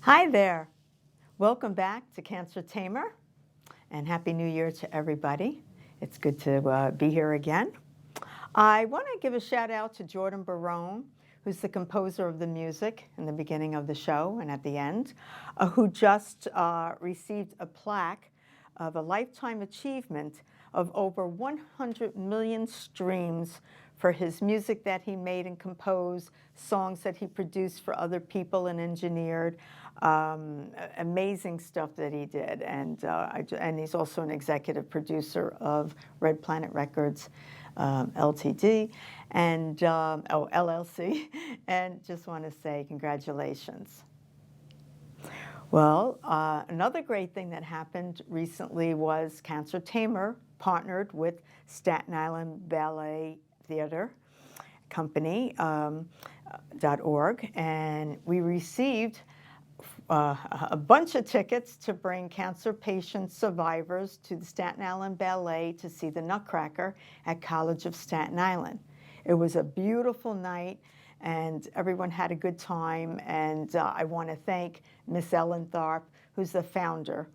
Hi there. Welcome back to Cancer Tamer, and Happy New Year to everybody. It's good to be here again. I want to give a shout out to Debra Barone, who's the composer of the music in the beginning of the show and at the end, who just received a plaque of a lifetime achievement of over 100 million streams for his music that he made and composed, songs that he produced for other people and engineered, amazing stuff that he did. And he's also an executive producer of Red Planet Records, Ltd. and LLC, and just want to say congratulations. Well, another great thing that happened recently was Cancer Tamer partnered with Staten Island Ballet Theater Company .org, and we received a bunch of tickets to bring cancer patient survivors to the Staten Island Ballet to see the Nutcracker at College of Staten Island. It was a beautiful night, and everyone had a good time. And I want to thank Miss Ellen Tharp, who's the founder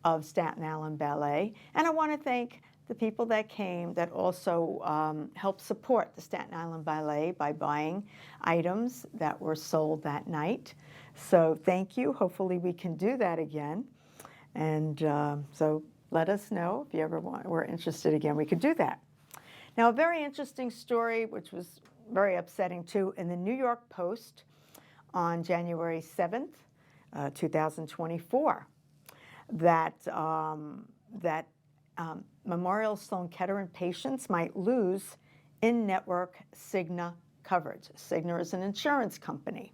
of Staten Island Ballet. And I want to thank the people that came that also helped support the Staten Island Ballet by buying items that were sold that night. So thank you. Hopefully we can do that again. And so let us know if you ever were interested again. We could do that. Now, a very interesting story, which was very upsetting too, in the New York Post on January 7th, 2024, that Memorial Sloan Kettering patients might lose in-network Cigna coverage. Cigna is an insurance company.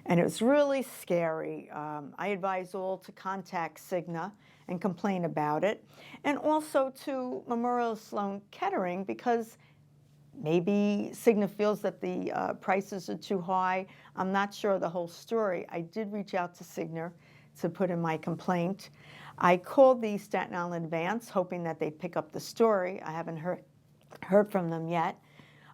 And it was really scary. I advise all to contact Cigna and complain about it. And also to Memorial Sloan Kettering, because maybe Cigna feels that the prices are too high. I'm not sure of the whole story. I did reach out to Cigna to put in my complaint. I called the Staten Island Advance, hoping that they'd pick up the story. I haven't heard from them yet.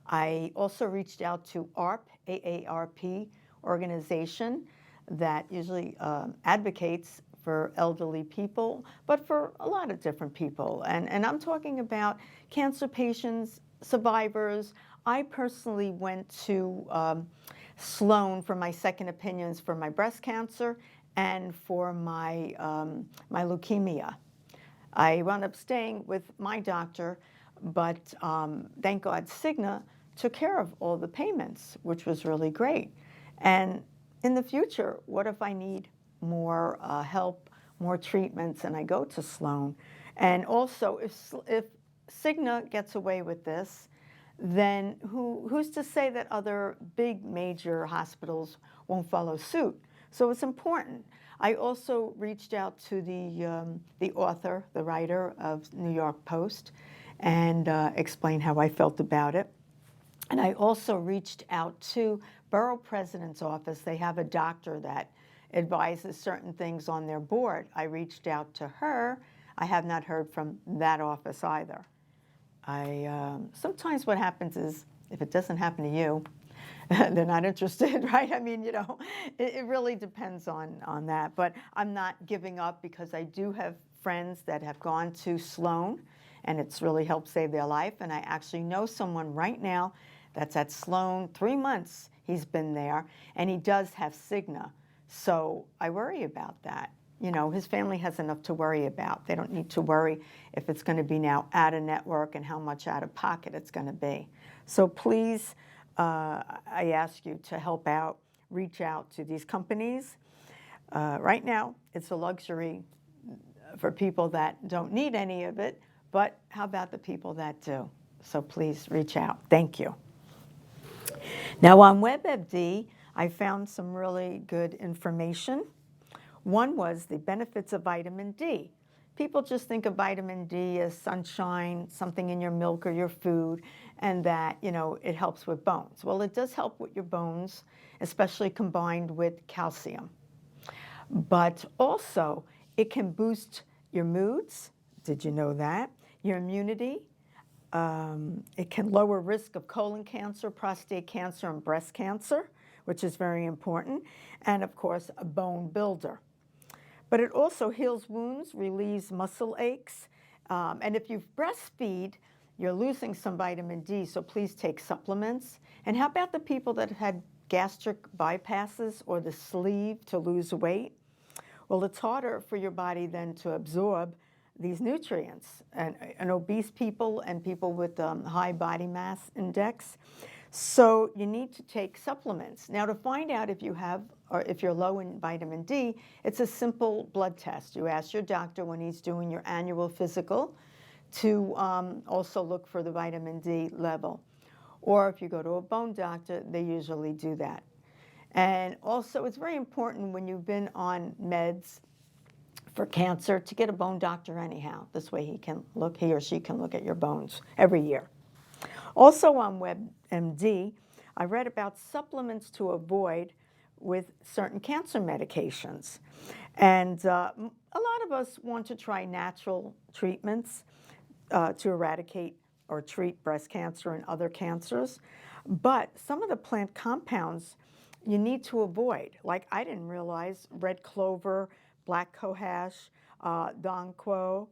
I also reached out to AARP, AARP, organization that usually advocates for elderly people, but for a lot of different people. And I'm talking about cancer patients, survivors. I personally went to Sloan for my second opinions for my breast cancer and for my leukemia. I wound up staying with my doctor, but thank God Cigna took care of all the payments, which was really great. And in the future, what if I need more help, more treatments, and I go to Sloan? And also, if Cigna gets away with this, then who's to say that other big major hospitals won't follow suit? So it's important. I also reached out to the author, the writer of New York Post, and explained how I felt about it. And I also reached out to Borough President's office. They have a doctor that advises certain things on their board. I reached out to her. I have not heard from that office either. Sometimes what happens is, if it doesn't happen to you, they're not interested, right? I mean, it really depends on that. But I'm not giving up, because I do have friends that have gone to Sloan, and it's really helped save their life. And I actually know someone right now that's at Sloan. 3 months he's been there, and he does have Cigna. So I worry about that. His family has enough to worry about. They don't need to worry if it's going to be now out of network and how much out of pocket it's going to be. So please, I ask you to help out, reach out to these companies. Right now, it's a luxury for people that don't need any of it, but how about the people that do? So please reach out. Thank you. Now on WebMD, I found some really good information. One was the benefits of vitamin D. People just think of vitamin D as sunshine, something in your milk or your food, and that, it helps with bones. Well, it does help with your bones, especially combined with calcium. But also, it can boost your moods. Did you know that? Your immunity. It can lower risk of colon cancer, prostate cancer, and breast cancer, which is very important, and of course, a bone builder. But it also heals wounds, relieves muscle aches, and if you breastfeed, you're losing some vitamin D, so please take supplements. And how about the people that had gastric bypasses or the sleeve to lose weight? Well, it's harder for your body then to absorb these nutrients, and obese people and people with high body mass index. So you need to take supplements. Now, to find out if you have or if you're low in vitamin D, it's a simple blood test. You ask your doctor when he's doing your annual physical to also look for the vitamin D level. Or if you go to a bone doctor, they usually do that. And also, it's very important when you've been on meds for cancer to get a bone doctor anyhow. This way he or she can look at your bones every year. Also on WebMD, I read about supplements to avoid with certain cancer medications. And a lot of us want to try natural treatments to eradicate or treat breast cancer and other cancers. But some of the plant compounds you need to avoid. Like, I didn't realize red clover, black cohosh, donquo,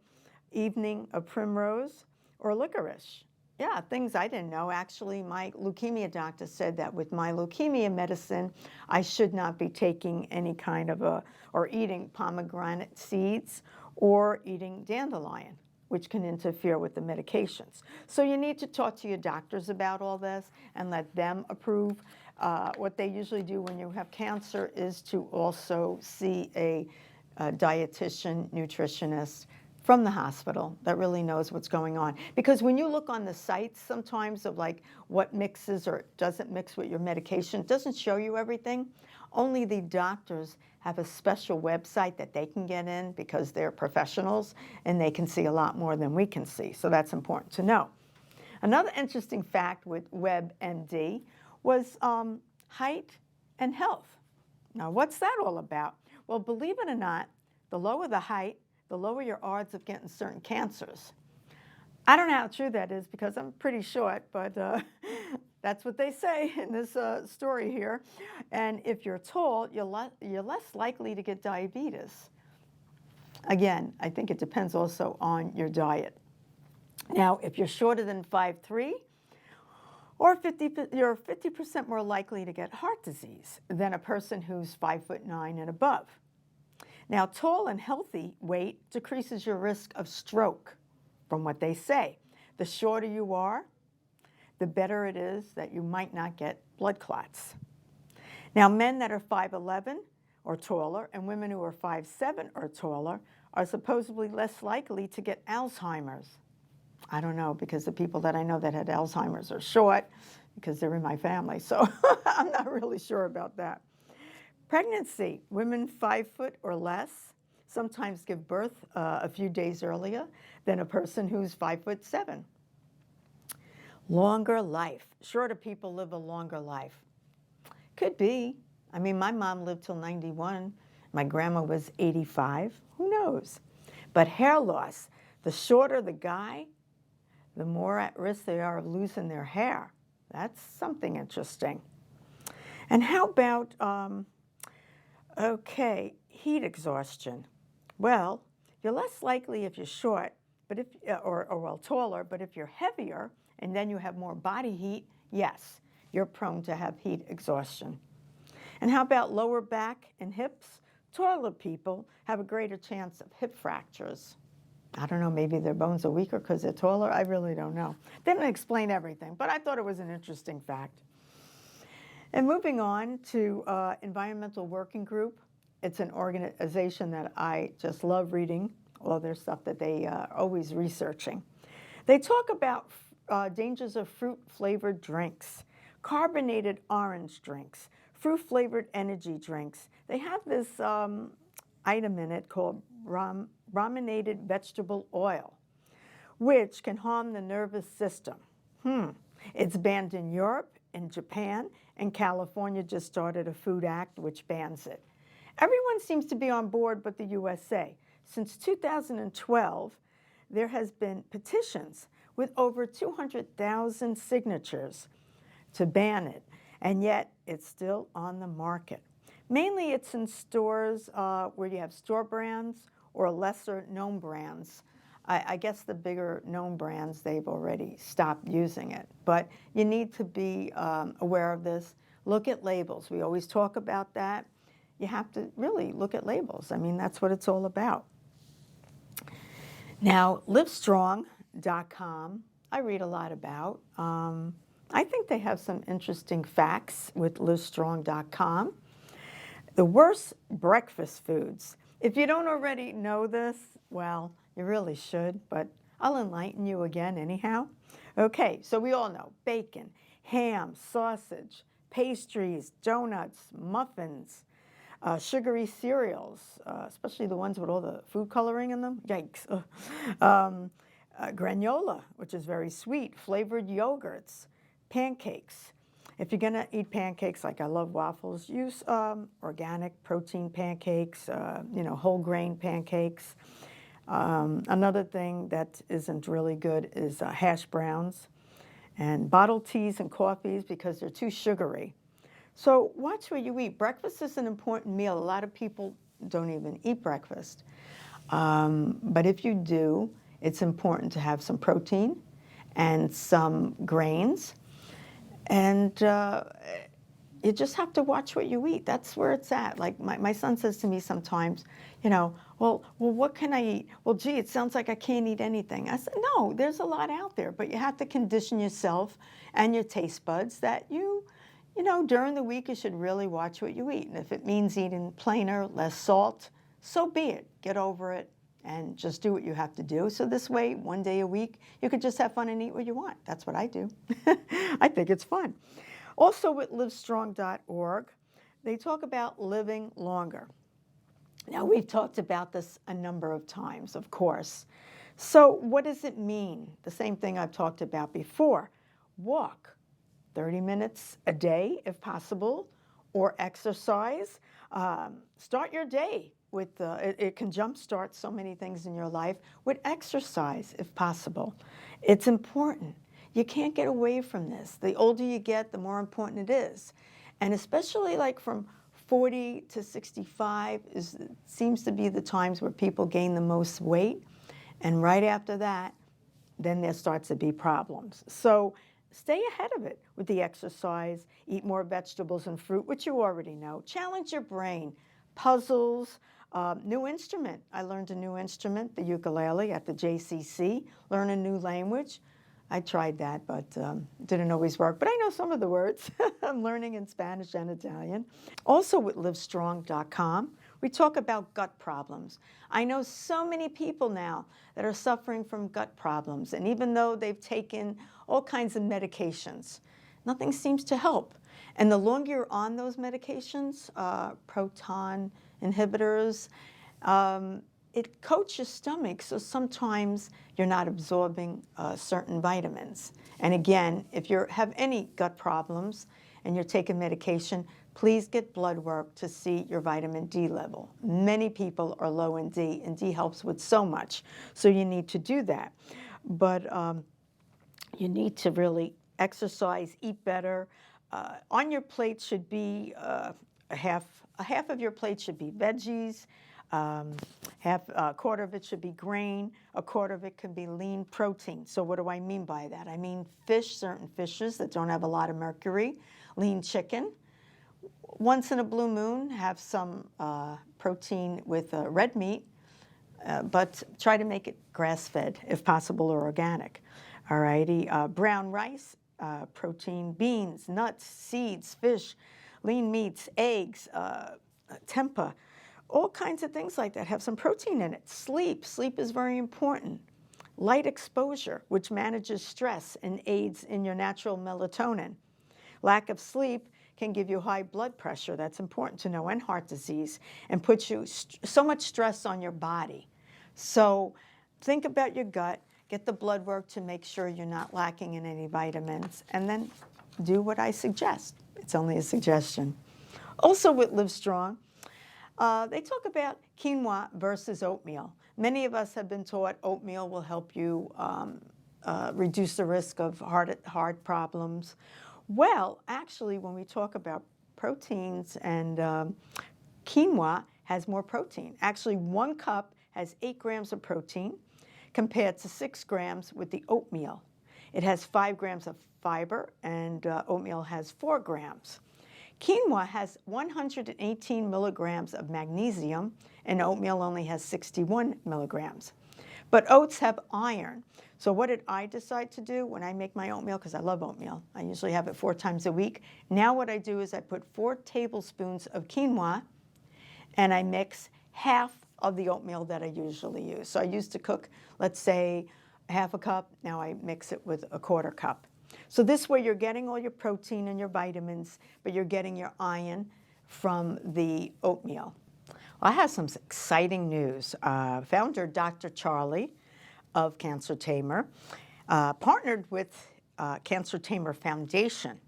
evening of primrose, or licorice. Yeah, things I didn't know. Actually, my leukemia doctor said that with my leukemia medicine, I should not be taking any kind of or eating pomegranate seeds or eating dandelion, which can interfere with the medications. So you need to talk to your doctors about all this and let them approve. What they usually do when you have cancer is to also see a dietitian, nutritionist from the hospital that really knows what's going on. Because when you look on the sites sometimes of like what mixes or doesn't mix with your medication, it doesn't show you everything. Only the doctors have a special website that they can get in because they're professionals and they can see a lot more than we can see. So that's important to know. Another interesting fact with WebMD was height and health. Now, what's that all about? Well, believe it or not, the lower the height, the lower your odds of getting certain cancers. I don't know how true that is because I'm pretty short, but that's what they say in this story here. And if you're tall, you're less likely to get diabetes. Again, I think it depends also on your diet. Now, if you're shorter than 5'3", you're 50% more likely to get heart disease than a person who's 5'9" and above. Now, tall and healthy weight decreases your risk of stroke, from what they say. The shorter you are, the better it is that you might not get blood clots. Now, men that are 5'11" or taller and women who are 5'7" or taller are supposedly less likely to get Alzheimer's. I don't know, because the people that I know that had Alzheimer's are short because they're in my family, so I'm not really sure about that. Pregnancy, women 5 foot or less sometimes give birth a few days earlier than a person who's 5'7". Longer life. Shorter people live a longer life. Could be. I mean, my mom lived till 91. My grandma was 85. Who knows? But hair loss, the shorter the guy, the more at risk they are of losing their hair. That's something interesting. And how about, heat exhaustion? Well, you're less likely if you're short, but or taller, but if you're heavier and then you have more body heat, yes, you're prone to have heat exhaustion. And how about lower back and hips? Taller people have a greater chance of hip fractures. I don't know, maybe their bones are weaker because they're taller. I really don't know. They didn't explain everything, but I thought it was an interesting fact. And moving on to Environmental Working Group. It's an organization that I just love reading all their stuff that they are always researching. They talk about dangers of fruit-flavored drinks, carbonated orange drinks, fruit-flavored energy drinks. They have this item in it called brominated vegetable oil, which can harm the nervous system. It's banned in Europe, in Japan, and California just started a food act which bans it. Everyone seems to be on board but the USA. Since 2012, there has been petitions with over 200,000 signatures to ban it. and yet it's still on the market. Mainly it's in stores where you have store brands or lesser known brands. I guess the bigger known brands, they've already stopped using it. But you need to be aware of this. Look at labels. We always talk about that. You have to really look at labels. I mean, that's what it's all about. Now, livestrong.com, I read a lot about. I think they have some interesting facts with livestrong.com. The worst breakfast foods. If you don't already know this, well, you really should, but I'll enlighten you again anyhow. Okay, so we all know bacon, ham, sausage, pastries, donuts, muffins, sugary cereals, especially the ones with all the food coloring in them. Yikes. Granola, which is very sweet, flavored yogurts, pancakes. If you're going to eat pancakes, like I love waffles, use organic protein pancakes, whole grain pancakes. Another thing that isn't really good is hash browns and bottled teas and coffees because they're too sugary. So watch what you eat. Breakfast is an important meal. A lot of people don't even eat breakfast. But if you do, it's important to have some protein and some grains. And you just have to watch what you eat. That's where it's at. Like my son says to me sometimes, well, what can I eat? Well, gee, it sounds like I can't eat anything. I said, no, there's a lot out there, but you have to condition yourself and your taste buds that during the week you should really watch what you eat. And if it means eating plainer, less salt, so be it. Get over it and just do what you have to do. So this way, one day a week, you could just have fun and eat what you want. That's what I do. I think it's fun. Also with livestrong.org, they talk about living longer. Now, we've talked about this a number of times, of course. So what does it mean? The same thing I've talked about before. Walk 30 minutes a day, if possible, or exercise. Start your day with, it can jumpstart so many things in your life with exercise, if possible. It's important. You can't get away from this. The older you get, the more important it is. And especially like from 40 to 65 seems to be the times where people gain the most weight. And right after that, then there starts to be problems. So stay ahead of it with the exercise, eat more vegetables and fruit, which you already know. Challenge your brain, puzzles, new instrument. I learned a new instrument, the ukulele, at the JCC, learn a new language. I tried that, but didn't always work. But I know some of the words. I'm learning in Spanish and Italian. Also with livestrong.com, we talk about gut problems. I know so many people now that are suffering from gut problems. And even though they've taken all kinds of medications, nothing seems to help. And the longer you're on those medications, proton inhibitors, it coats your stomach, so sometimes you're not absorbing certain vitamins. And again, if you have any gut problems and you're taking medication, please get blood work to see your vitamin D level. Many people are low in D, and D helps with so much. So you need to do that. But you need to really exercise, eat better. On your plate should be a half of your plate should be veggies. A quarter of it should be grain, a quarter of it could be lean protein. So what do I mean by that? I mean fish, certain fishes that don't have a lot of mercury, lean chicken. Once in a blue moon, have some protein with red meat, but try to make it grass-fed if possible or organic. All righty, brown rice, protein, beans, nuts, seeds, fish, lean meats, eggs, tempeh. All kinds of things like that have some protein in it. Sleep is very important. Light exposure, which manages stress and aids in your natural melatonin. Lack of sleep can give you high blood pressure, that's important to know, and heart disease, and puts you so much stress on your body. So think about your gut, get the blood work to make sure you're not lacking in any vitamins, and then do what I suggest. It's only a suggestion. Also with Livestrong, they talk about quinoa versus oatmeal. Many of us have been taught oatmeal will help you reduce the risk of heart problems, Well, actually, when we talk about proteins and quinoa has more protein. Actually, 1 cup has 8 grams of protein compared to 6 grams with the oatmeal. It has 5 grams of fiber, and oatmeal has 4 grams. Quinoa has 118 milligrams of magnesium, and oatmeal only has 61 milligrams. But oats have iron. So what did I decide to do when I make my oatmeal? Because I love oatmeal. I usually have it 4 times a week. Now what I do is I put 4 tablespoons of quinoa, and I mix half of the oatmeal that I usually use. So I used to cook, let's say, half a cup. Now I mix it with a 1/4 cup. So this way you're getting all your protein and your vitamins, but you're getting your iron from the oatmeal. Well, I have some exciting news. Founder Dr. Charlie of Cancer Tamer partnered with Cancer Tamer Foundation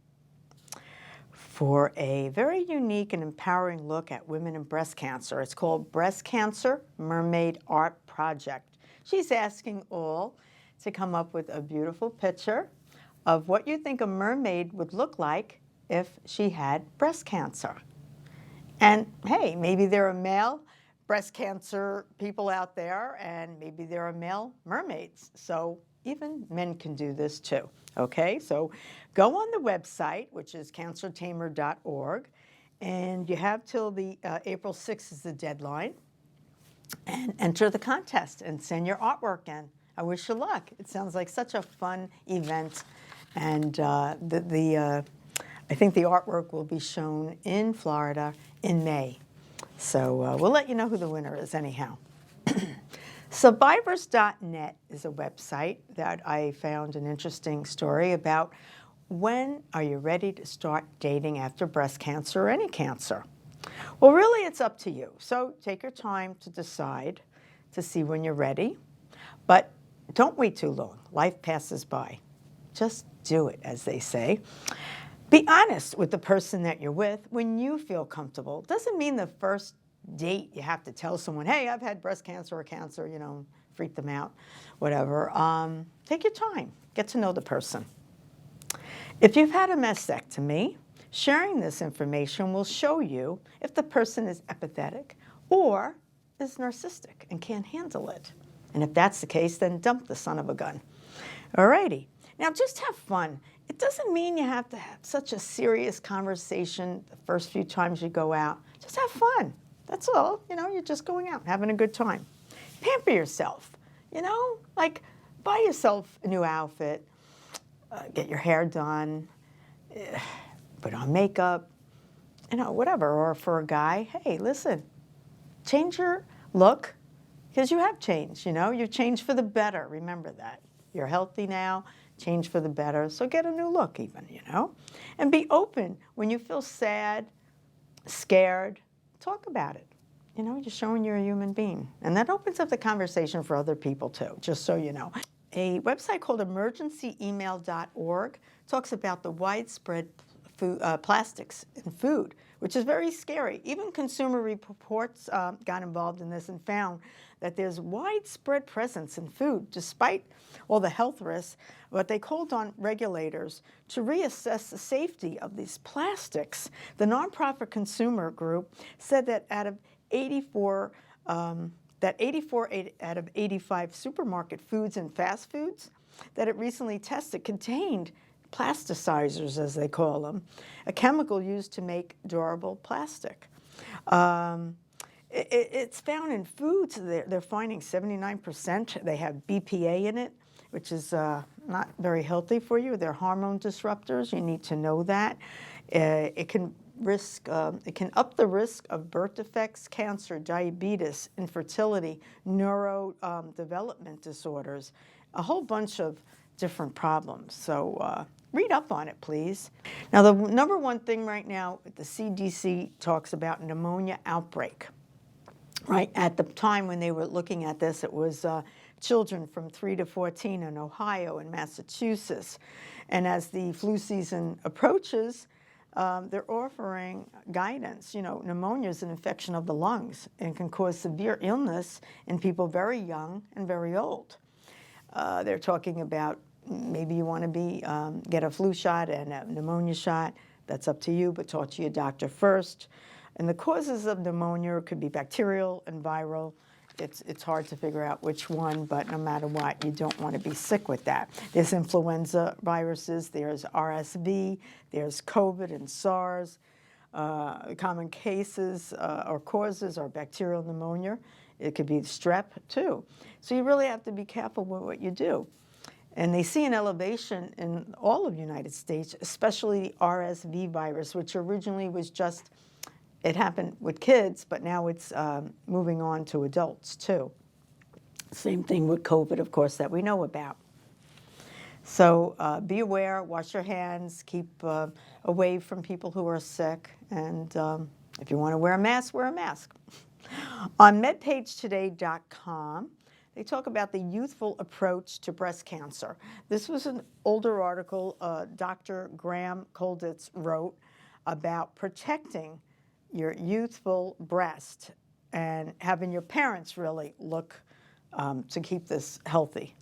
for a very unique and empowering look at women and breast cancer. It's called Breast Cancer Mermaid Art Project. She's asking all to come up with a beautiful picture of what you think a mermaid would look like if she had breast cancer. And hey, maybe there are male breast cancer people out there, and maybe there are male mermaids. So even men can do this too. Okay, so go on the website, which is cancertamer.org, and you have till the April 6th is the deadline, and enter the contest and send your artwork in. I wish you luck. It sounds like such a fun event, and I think the artwork will be shown in Florida in May. So we'll let you know who the winner is anyhow. Survivors.net is a website that I found an interesting story about. When are you ready to start dating after breast cancer or any cancer? Well, really, it's up to you. So take your time to decide to see when you're ready. But don't wait too long. Life passes by. Just do it, as they say. Be honest with the person that you're with when you feel comfortable. Doesn't mean the first date you have to tell someone, hey, I've had breast cancer or cancer, freak them out, whatever. Take your time. Get to know the person. If you've had a mastectomy, sharing this information will show you if the person is empathetic or is narcissistic and can't handle it. And if that's the case, then dump the son of a gun. Alrighty. Now just have fun. It doesn't mean you have to have such a serious conversation the first few times you go out. Just have fun. That's all. You're just going out, having a good time. Pamper yourself. Like buy yourself a new outfit, get your hair done, put on makeup, whatever. Or for a guy, hey, listen, change your look because you have changed. You've changed for the better. Remember that. You're healthy now. Change for the better. So get a new look even, And be open when you feel sad, scared. Talk about it. You're showing you're a human being. And that opens up the conversation for other people too, just so you know. A website called emergencyemail.org talks about the widespread plastics in food, which is very scary. Even Consumer Reports got involved in this and found that there's widespread presence in food despite all the health risks, but they called on regulators to reassess the safety of these plastics. The nonprofit consumer group said that out of 84 out of 85 supermarket foods and fast foods that it recently tested contained plasticizers, as they call them, a chemical used to make durable plastic. It's found in foods. They're finding 79%. They have BPA in it, which is not very healthy for you. They're hormone disruptors. You need to know that. It can up the risk of birth defects, cancer, diabetes, infertility, neurodevelopment disorders, a whole bunch of different problems. So read up on it, please. Now, the number one thing right now, the CDC talks about pneumonia outbreak. Right at the time when they were looking at this, it was children from 3 to 14 in Ohio and Massachusetts. And as the flu season approaches, they're offering guidance. Pneumonia is an infection of the lungs and can cause severe illness in people very young and very old. They're talking about maybe you want to get a flu shot and a pneumonia shot. That's up to you, but talk to your doctor first. And the causes of pneumonia could be bacterial and viral. It's hard to figure out which one, but no matter what, you don't want to be sick with that. There's influenza viruses, there's RSV, there's COVID and SARS. Common cases or causes are bacterial pneumonia. It could be strep too. So you really have to be careful with what you do. And they see an elevation in all of the United States, especially RSV virus, which originally was just, it happened with kids, but now it's moving on to adults too. Same thing with COVID, of course, that we know about. So be aware, wash your hands, keep away from people who are sick, and if you want to wear a mask, wear a mask. On medpagetoday.com, they talk about the youthful approach to breast cancer. This was an older article Dr. Graham Kolditz wrote about protecting your youthful breast and having your parents really look to keep this healthy.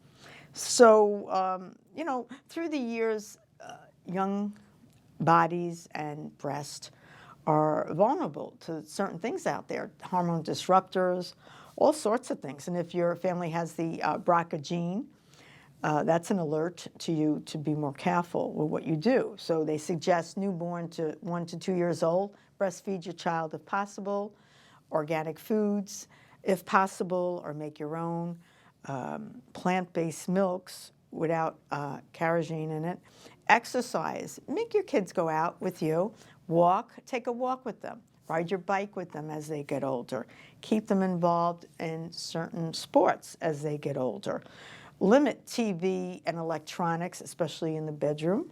So, you know, through the years, young bodies and breast are vulnerable to certain things out there, hormone disruptors, all sorts of things. And if your family has the BRCA gene, that's an alert to you to be more careful with what you do. So they suggest newborn to 1 to 2 years old, breastfeed your child if possible, organic foods if possible, or make your own, plant-based milks without carrageen in it. Exercise, make your kids go out with you, walk, take a walk with them. Ride your bike with them as they get older. Keep them involved in certain sports as they get older. Limit TV and electronics, especially in the bedroom.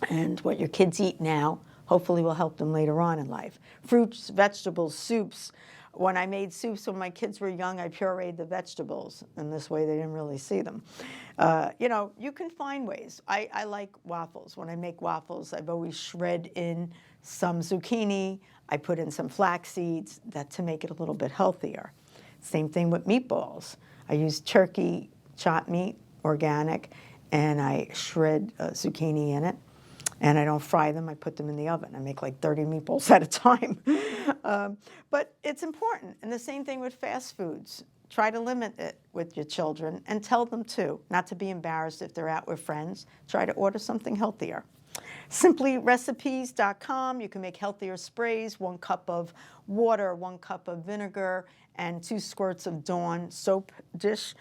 And what your kids eat now hopefully will help them later on in life. Fruits, vegetables, soups. When I made soups when my kids were young, I pureed the vegetables, and this way they didn't really see them. You know, you can find ways. I like waffles. When I make waffles, I've always shred in some zucchini. I put in some flax seeds to make it a little bit healthier. Same thing with meatballs. I use turkey chopped meat, organic, and I shred zucchini in it. And I don't fry them, I put them in the oven. I make like 30 meatballs at a time. But it's important. And the same thing with fast foods. Try to limit it with your children and tell them too, not to be embarrassed if they're out with friends. Try to order something healthier. SimplyRecipes.com, you can make healthier sprays, 1 cup of water, 1 cup of vinegar, and 2 squirts of Dawn soap dish.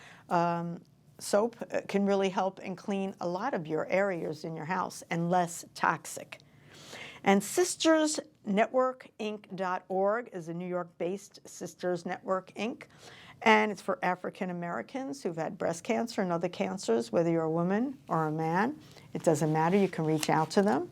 Soap can really help and clean a lot of your areas in your house and less toxic. And SistersNetworkInc.org is a New York-based Sisters Network, Inc., and it's for African Americans who've had breast cancer and other cancers, whether you're a woman or a man. It doesn't matter. You can reach out to them,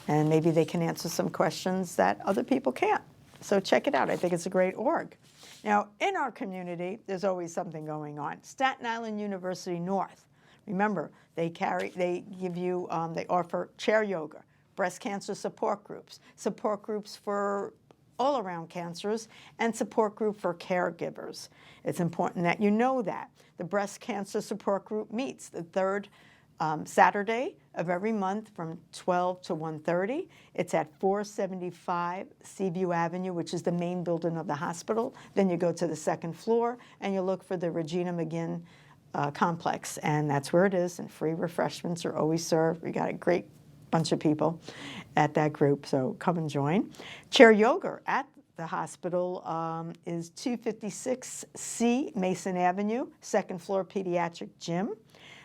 and maybe they can answer some questions that other people can't. So check it out. I think it's a great org. Now, in our community, there's always something going on. Staten Island University North. Remember, they offer chair yoga, breast cancer support groups for all around cancers, and support group for caregivers. It's important that you know that. The breast cancer support group meets the third Saturday of every month from 12 to 1:30. It's at 475 Seaview Avenue, which is the main building of the hospital. Then you go to the second floor and you look for the Regina McGinn complex, and that's where it is, and free refreshments are always served. We got a great bunch of people at that group, so come and join. Chair yoga at the hospital is 256C Mason Avenue, second floor pediatric gym.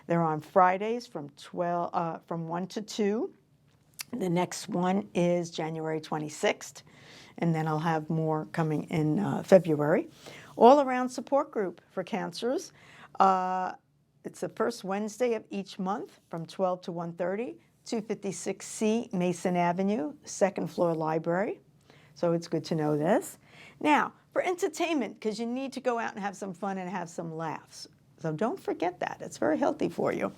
They're on Fridays from 1 to 2. The next one is January 26th, and then I'll have more coming in February. All-around support group for cancers. It's the first Wednesday of each month from 12 to 1:30, 256C Mason Avenue, second floor library. So it's good to know this. Now, for entertainment, because you need to go out and have some fun and have some laughs. So don't forget that. It's very healthy for you.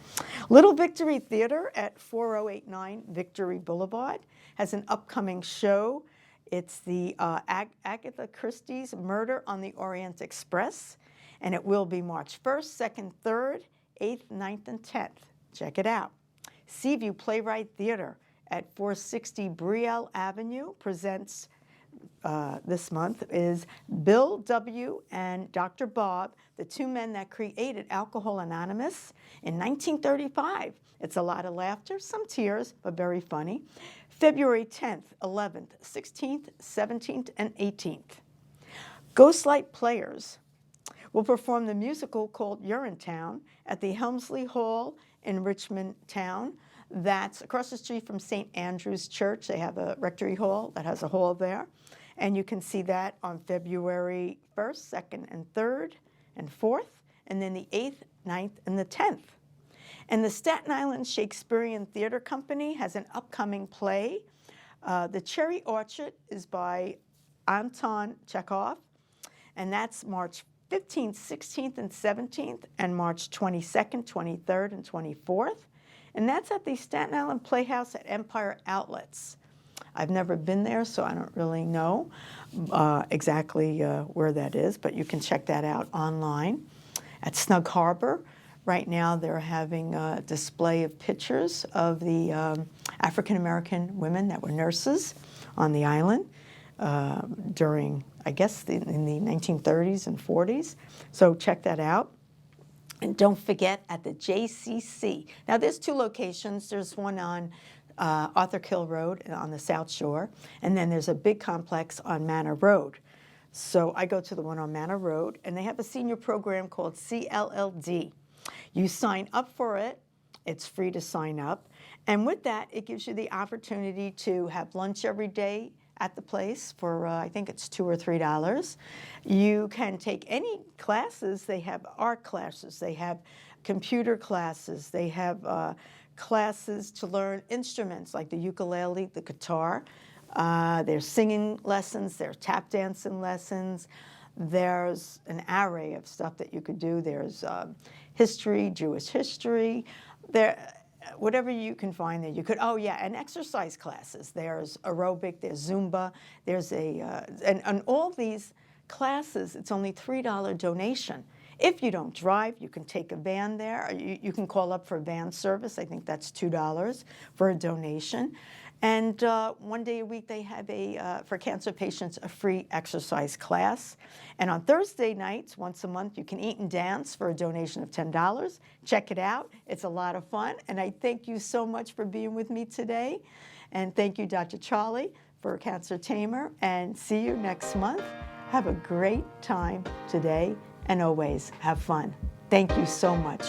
Little Victory Theater at 4089 Victory Boulevard has an upcoming show. It's the Agatha Christie's Murder on the Orient Express, and it will be March 1st, 2nd, 3rd, 8th, 9th, and 10th. Check it out. Seaview Playwright Theater at 460 Brielle Avenue presents this month is Bill W. and Dr. Bob, the two men that created Alcohol Anonymous in 1935. It's a lot of laughter, some tears, but very funny. February 10th, 11th, 16th, 17th, and 18th. Ghostlight Players will perform the musical called Urinetown at the Helmsley Hall in Richmond Town. That's across the street from St. Andrew's Church. They have a rectory hall that has a hall there. And you can see that on February 1st, 2nd, and 3rd, and 4th, and then the 8th, 9th, and the 10th. And the Staten Island Shakespearean Theater Company has an upcoming play. The Cherry Orchard is by Anton Chekhov, and that's March 15th, 16th, and 17th, and March 22nd, 23rd, and 24th. And that's at the Staten Island Playhouse at Empire Outlets. I've never been there, so I don't really know exactly where that is, but you can check that out online. At Snug Harbor, right now they're having a display of pictures of the African-American women that were nurses on the island during, I guess, in the 1930s and 40s. So check that out. And don't forget, at the JCC. Now, there's two locations. There's one on Arthur Kill Road on the South Shore, and then there's a big complex on Manor Road. So I go to the one on Manor Road, and they have a senior program called CLLD. You sign up for it. It's free to sign up. And with that, it gives you the opportunity to have lunch every day at the place for, I think it's $2 or $3. You can take any classes. They have art classes. They have computer classes. They have classes to learn instruments like the ukulele, the guitar. There's singing lessons. There's tap dancing lessons. There's an array of stuff that you could do. There's history, Jewish history. Whatever you can find there, you could. Oh yeah, and exercise classes. There's aerobic, there's Zumba, there's and all these classes, it's only $3 donation. If you don't drive, you can take a van there. Or you can call up for van service. I think that's $2 for a donation. And one day a week they have for cancer patients, a free exercise class. And on Thursday nights, once a month, you can eat and dance for a donation of $10. Check it out. It's a lot of fun. And I thank you so much for being with me today. And thank you, Dr. Charlie, for Cancer Tamer. And see you next month. Have a great time today, and always have fun. Thank you so much.